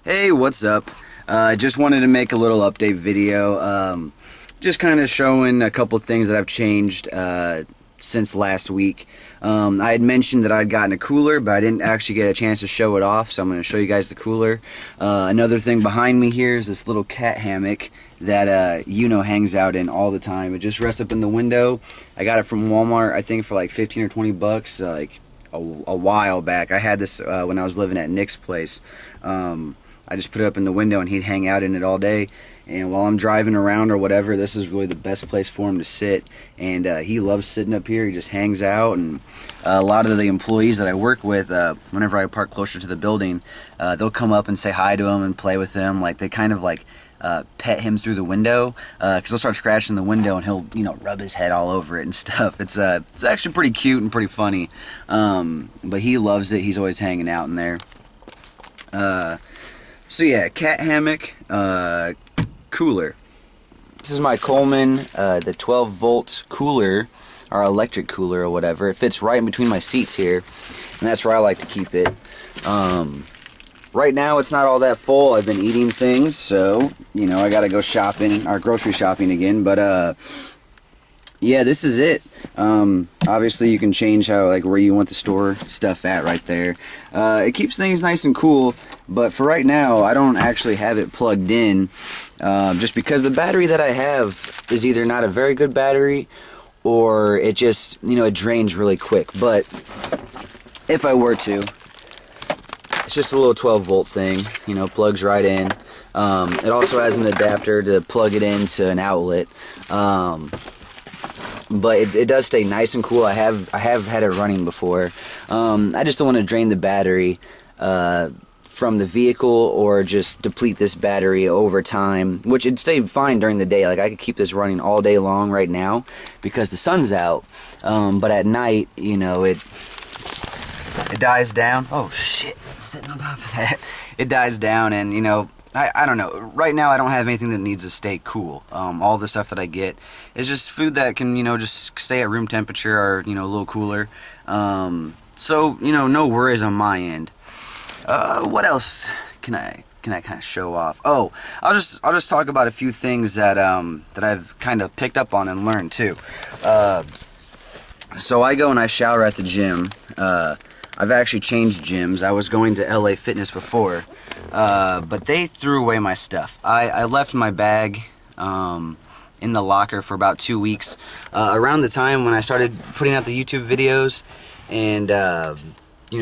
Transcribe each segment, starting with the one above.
Hey, what's up? Just wanted to make a little update video. Just kind of showing a couple things that I've changed since last week. I had mentioned that I'd gotten a cooler, but I didn't actually get a chance to show it off, so I'm going to show you guys the cooler. Another thing behind me here is this little cat hammock that hangs out in all the time. It just rests up in the window. I got it from Walmart, I think for like 15 or 20 bucks, like a while back. I had this when I was living at Nick's place. I just put it up in the window and he'd hang out in it all day, and while I'm driving around or whatever, this is really the best place for him to sit. And he loves sitting up here. He just hangs out, and a lot of the employees that I work with, whenever I park closer to the building, they'll come up and say hi to him and play with him. Like, they kind of like pet him through the window, because he'll start scratching the window and he'll rub his head all over it and stuff. It's actually pretty cute and pretty funny, but he loves it. He's always hanging out in there. So yeah, cat hammock, cooler. This is my Coleman, the 12 volt cooler, or electric cooler or whatever. It fits right in between my seats here, and that's where I like to keep it. Right now it's not all that full. I've been eating things, so I gotta go shopping, or grocery shopping again, but yeah, this is it. Obviously you can change where you want the store stuff at right there. It keeps things nice and cool, but for right now I don't actually have it plugged in, just because the battery that I have is either not a very good battery, or it just it drains really quick. But if I were to, it's just a little 12 volt thing, plugs right in. It also has an adapter to plug it into an outlet. But it does stay nice and cool. I have had it running before. I just don't want to drain the battery from the vehicle, or just deplete this battery over time, which it'd stay fine during the day. Like, I could keep this running all day long right now because the sun's out, but at night, it dies down. Oh shit, it's sitting on top of that. It dies down, and I don't know. Right now I don't have anything that needs to stay cool. All the stuff that I get is just food that can, just stay at room temperature, or, a little cooler. So, no worries on my end. What else can I kind of show off? Oh, I'll just talk about a few things that I've kind of picked up on and learned too. So I go and I shower at the gym. I've actually changed gyms. I was going to LA Fitness before, but they threw away my stuff. I left my bag in the locker for about 2 weeks, around the time when I started putting out the YouTube videos, and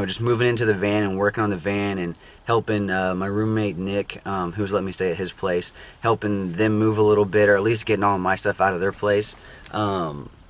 just moving into the van and working on the van, and helping my roommate Nick, who's let me stay at his place, helping them move a little bit, or at least getting all my stuff out of their place.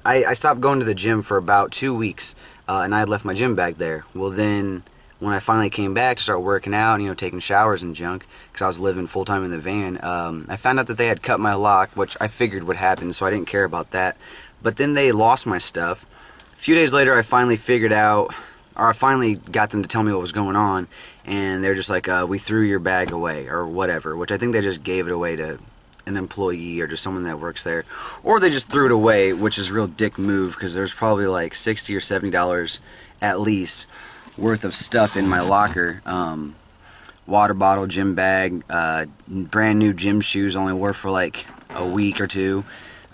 I stopped going to the gym for about 2 weeks, and I had left my gym bag there. Well, then when I finally came back to start working out, taking showers and junk, because I was living full-time in the van, I found out that they had cut my lock, which I figured would happen, so I didn't care about that. But then they lost my stuff. A few days later, I finally figured out, or I finally got them to tell me what was going on, and they're just like, we threw your bag away, or whatever, which I think they just gave it away to an employee or just someone that works there, or they just threw it away, which is a real dick move, because there's probably like $60 or $70 at least worth of stuff in my locker. Water bottle, gym bag, brand new gym shoes only wore for like a week or two,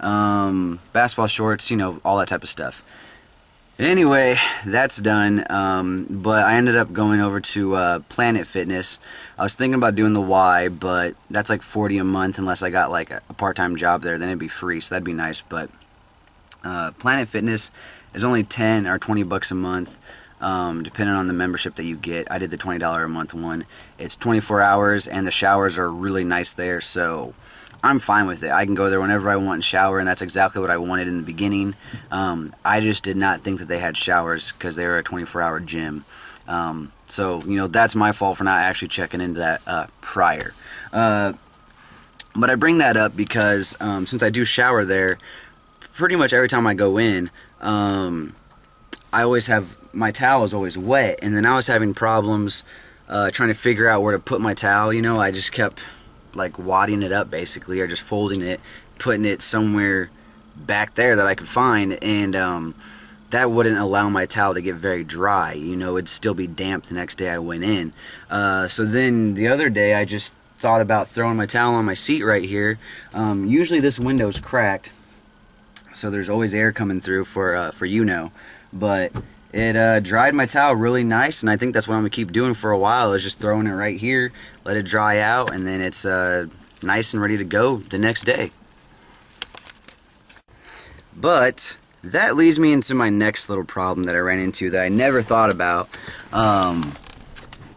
basketball shorts, all that type of stuff. Anyway, that's done, but I ended up going over to Planet Fitness. I was thinking about doing the Y, but that's like $40 a month unless I got like a part-time job there. Then it'd be free, so that'd be nice. But Planet Fitness is only 10 or 20 bucks a month, depending on the membership that you get. I did the $20 a month one. It's 24 hours, and the showers are really nice there, so I'm fine with it. I can go there whenever I want and shower, and that's exactly what I wanted in the beginning. I just did not think that they had showers because they were a 24-hour gym. So, that's my fault for not actually checking into that prior. But I bring that up because since I do shower there, pretty much every time I go in, I always have, my towel is always wet, and then I was having problems trying to figure out where to put my towel. I just kept like wadding it up basically, or just folding it, putting it somewhere back there that I could find, and that wouldn't allow my towel to get very dry. You know, it'd still be damp the next day I went in. So then the other day I just thought about throwing my towel on my seat right here. Usually this window's cracked, so there's always air coming through for you know, but it dried my towel really nice, and I think that's what I'm gonna keep doing for a while, is just throwing it right here, let it dry out, and then it's nice and ready to go the next day. But that leads me into my next little problem that I ran into that I never thought about.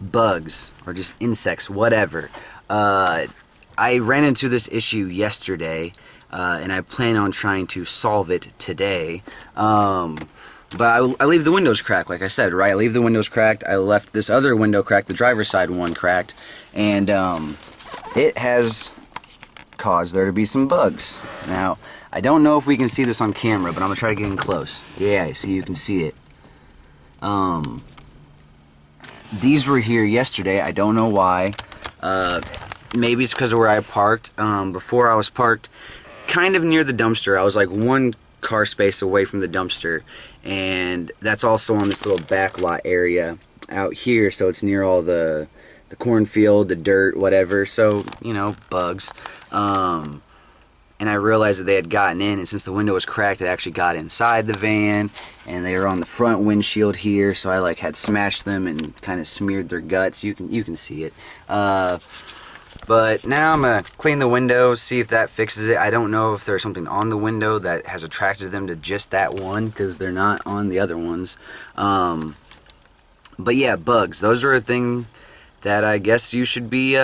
Bugs, or just insects, whatever. I ran into this issue yesterday, and I plan on trying to solve it today. But I leave the windows cracked, like I said, right? I leave the windows cracked. I left this other window cracked, the driver's side one cracked, and it has caused there to be some bugs. Now, I don't know if we can see this on camera, but I'm gonna try to get in close. Yeah, I see, you can see it. These were here yesterday. I don't know why. Maybe it's because of where I parked. Before I was parked kind of near the dumpster. I was like one car space away from the dumpster, and that's also on this little back lot area out here, so it's near all the cornfield, the dirt, whatever, so, you know, bugs. And I realized that they had gotten in, and since the window was cracked, they actually got inside the van, and they were on the front windshield here, so I like had smashed them and kind of smeared their guts. You can see it. But now I'm gonna clean the window, see if that fixes it. I don't know if there's something on the window that has attracted them to just that one, because they're not on the other ones. But yeah, bugs. Those are a thing that I guess you should be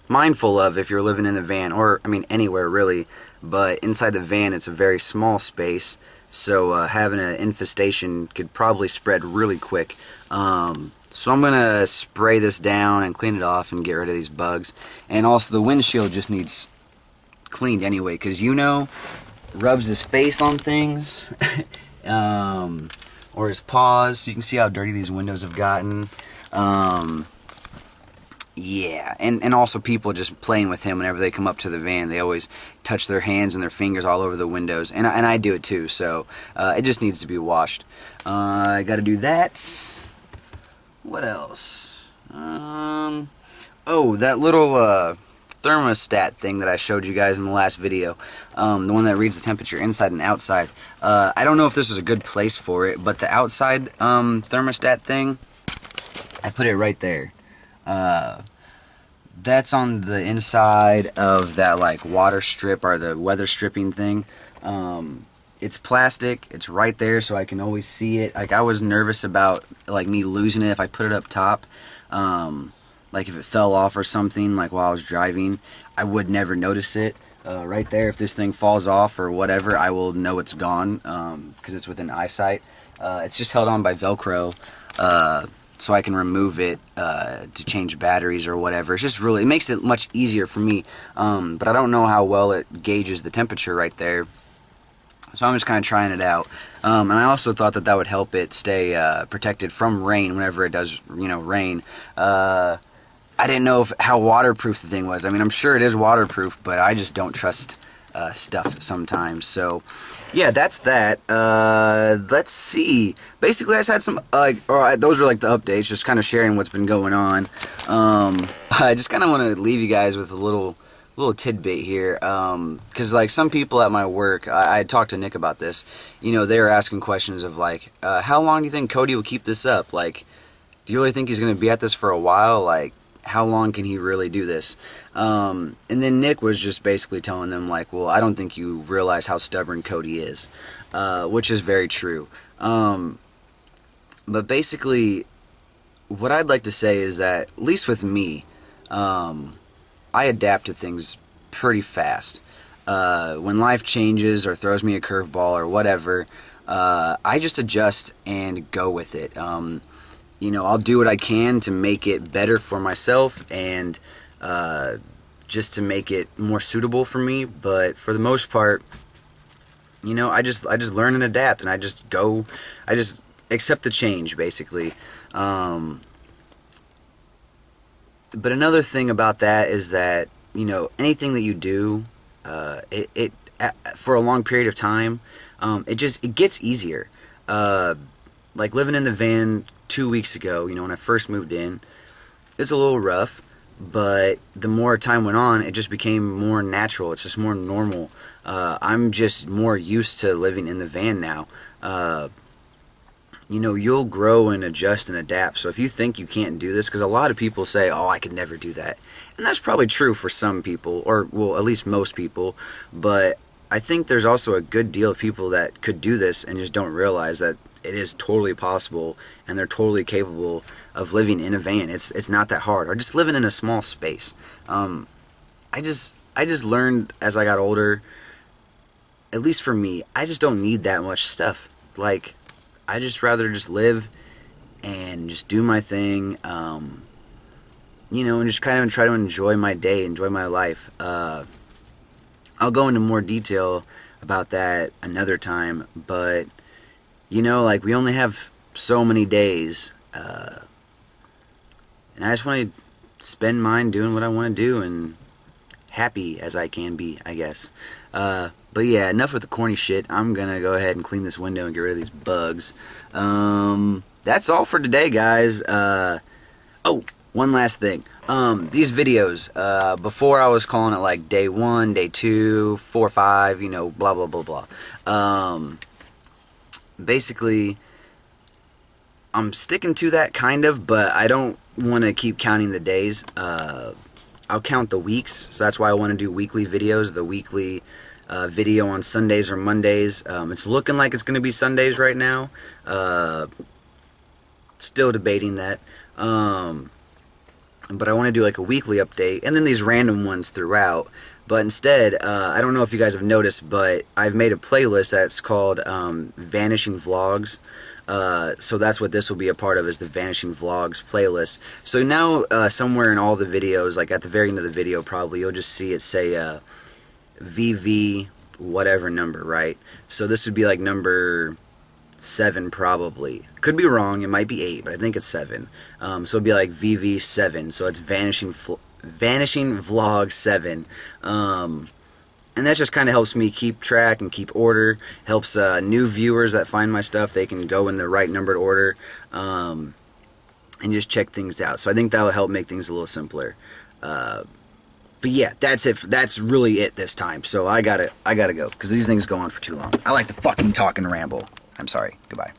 mindful of if you're living in a van, or I mean anywhere really, but inside the van it's a very small space, so having an infestation could probably spread really quick. So I'm gonna spray this down and clean it off and get rid of these bugs. And also the windshield just needs cleaned anyway, because you know, rubs his face on things or his paws, so you can see how dirty these windows have gotten. Yeah, and also people just playing with him whenever they come up to the van. They always touch their hands and their fingers all over the windows, and I do it too, so it just needs to be washed. I gotta do that. What else? Oh, that little thermostat thing that I showed you guys in the last video, the one that reads the temperature inside and outside. I don't know if this is a good place for it, but the outside thermostat thing, I put it right there. That's on the inside of that like water strip or the weather stripping thing. It's plastic, it's right there so I can always see it. Like I was nervous about like me losing it if I put it up top. Like if it fell off or something, like while I was driving, I would never notice it. Right there, if this thing falls off or whatever, I will know it's gone, because it's within eyesight. It's just held on by Velcro, so I can remove it to change batteries or whatever. It's just really, it makes it much easier for me, but I don't know how well it gauges the temperature right there. So I'm just kind of trying it out. And I also thought that that would help it stay protected from rain whenever it does, you know, rain. I didn't know how waterproof the thing was. I mean, I'm sure it is waterproof, but I just don't trust stuff sometimes. So, yeah, that's that. Let's see. Basically, I just had some, those were like the updates, just kind of sharing what's been going on. I just kind of want to leave you guys with a little tidbit here, because like some people at my work, I talked to Nick about this, you know, they were asking questions of like, how long do you think Cody will keep this up? Like, do you really think he's going to be at this for a while? Like, how long can he really do this? And then Nick was just basically telling them like, well, I don't think you realize how stubborn Cody is, which is very true. But basically, what I'd like to say is that, at least with me, I adapt to things pretty fast. When life changes or throws me a curveball or whatever, I just adjust and go with it. You know, I'll do what I can to make it better for myself and just to make it more suitable for me. But for the most part, you know, I just learn and adapt, and I just accept the change, basically. But another thing about that is that, you know, anything that you do, for a long period of time, it gets easier. Like living in the van 2 weeks ago, you know, when I first moved in, it's a little rough, but the more time went on, it just became more natural. It's just more normal. I'm just more used to living in the van now. You know, you'll grow and adjust and adapt. So if you think you can't do this, because a lot of people say, oh, I could never do that. And that's probably true for some people, or, well, at least most people. But I think there's also a good deal of people that could do this and just don't realize that it is totally possible and they're totally capable of living in a van. It's not that hard. Or just living in a small space. I just learned as I got older, at least for me, I just don't need that much stuff. Like, I just rather just live and just do my thing, you know, and just kind of try to enjoy my day, enjoy my life. I'll go into more detail about that another time, but, you know, like, we only have so many days, and I just want to spend mine doing what I want to do and happy as I can be, I guess. But yeah, enough with the corny shit. I'm gonna go ahead and clean this window and get rid of these bugs. That's all for today, guys. Oh, one last thing. These videos, before I was calling it like day 1, day 2, 4, 5, you know, blah, blah, blah, blah. Basically, I'm sticking to that kind of, but I don't want to keep counting the days. I'll count the weeks, so that's why I want to do weekly videos. The weekly video on Sundays or Mondays. It's looking like it's going to be Sundays right now. Still debating that. But I want to do like a weekly update, and then these random ones throughout. But instead, I don't know if you guys have noticed, but I've made a playlist that's called Vanishing Vlogs. So that's what this will be a part of, is the Vanishing Vlogs playlist. So now, somewhere in all the videos, like at the very end of the video probably, you'll just see it say VV whatever number, right? So this would be like number 7 probably. Could be wrong, it might be 8, but I think it's 7. So it'd be like VV7, so it's Vanishing Vlog 7. And that just kind of helps me keep track and keep order. Helps new viewers that find my stuff, they can go in the right numbered order, and just check things out. So I think that will help make things a little simpler. But yeah, that's it. That's really it this time. So I gotta go, because these things go on for too long. I like to fucking talk and ramble. I'm sorry. Goodbye.